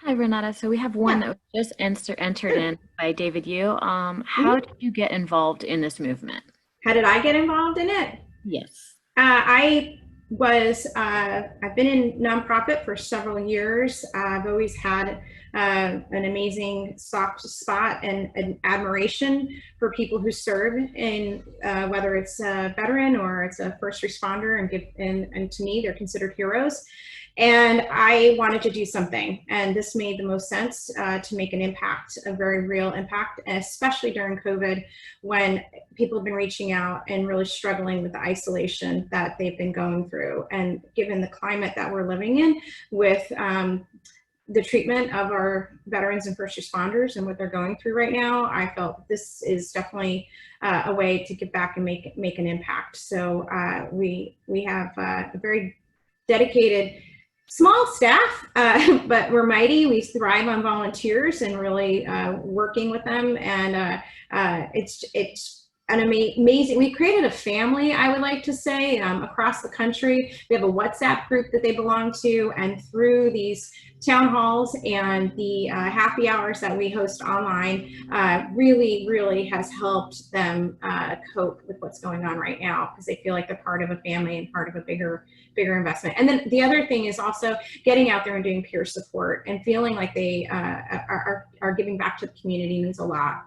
Hi, Renata. So we have one that was just entered in by David Yu. How did you get involved in this movement? How did I get involved in it? Yes. I've been in nonprofit for several years. I've always had an amazing soft spot and an admiration for people who serve in whether it's a veteran or it's a first responder, and to me, they're considered heroes. And I wanted to do something, and this made the most sense to make an impact, a very real impact, and especially during COVID, when people have been reaching out and really struggling with the isolation that they've been going through. And given the climate that we're living in with the treatment of our veterans and first responders and what they're going through right now, I felt this is definitely a way to give back and make an impact. So we have a very dedicated Small staff, but we're mighty. We thrive on volunteers and really working with them. And it's an amazing, we created a family, I would like to say, across the country. We have a WhatsApp group that they belong to, and through these town halls and the happy hours that we host online, really has helped them cope with what's going on right now, because they feel like they're part of a family and part of a bigger investment. And then the other thing is also getting out there and doing peer support and feeling like they are giving back to the community means a lot.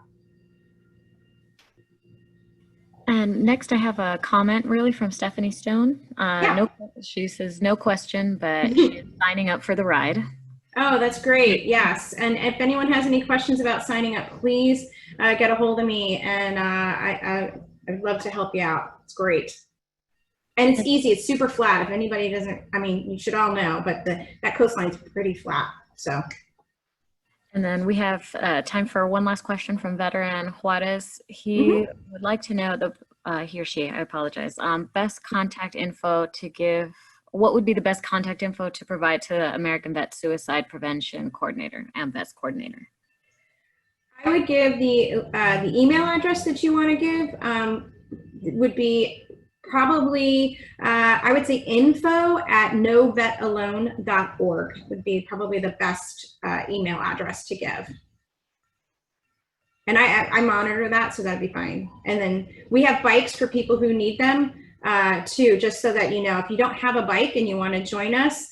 And next I have a comment really from Stephanie Stone. Yeah. She says no question, but she is signing up for the ride. Oh, that's great. Yes. And if anyone has any questions about signing up, please get a hold of me, and I'd love to help you out. It's great. And it's easy. It's super flat. If anybody doesn't, I mean, you should all know, but that coastline's pretty flat. So. And then we have time for one last question from veteran Juarez. He would like to know, he or she, I apologize, best contact info to give. What would be the best contact info to provide to the American Vet Suicide Prevention Coordinator and Vets Coordinator? I would give the email address that you want to give would be probably, I would say info@novetalone.org would be probably the best email address to give. And I monitor that, so that'd be fine. And then we have bikes for people who need them too, just so that you know, if you don't have a bike and you want to join us,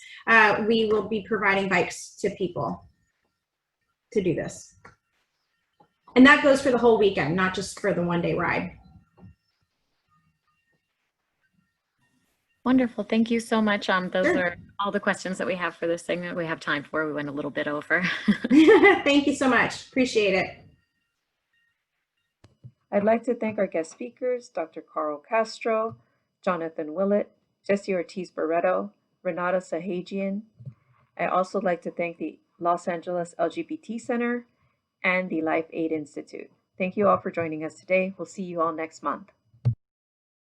we will be providing bikes to people to do this. And that goes for the whole weekend, not just for the one-day ride. Wonderful. Thank you so much. Those are all the questions that we have for this segment. We have time for. We went a little bit over. Thank you so much. Appreciate it. I'd like to thank our guest speakers, Dr. Carl Castro, Jonathan Willett, Jesse Ortiz-Barreto, Renata Sahagian. I also like to thank the Los Angeles LGBT Center and the Life Aid Institute. Thank you all for joining us today. We'll see you all next month.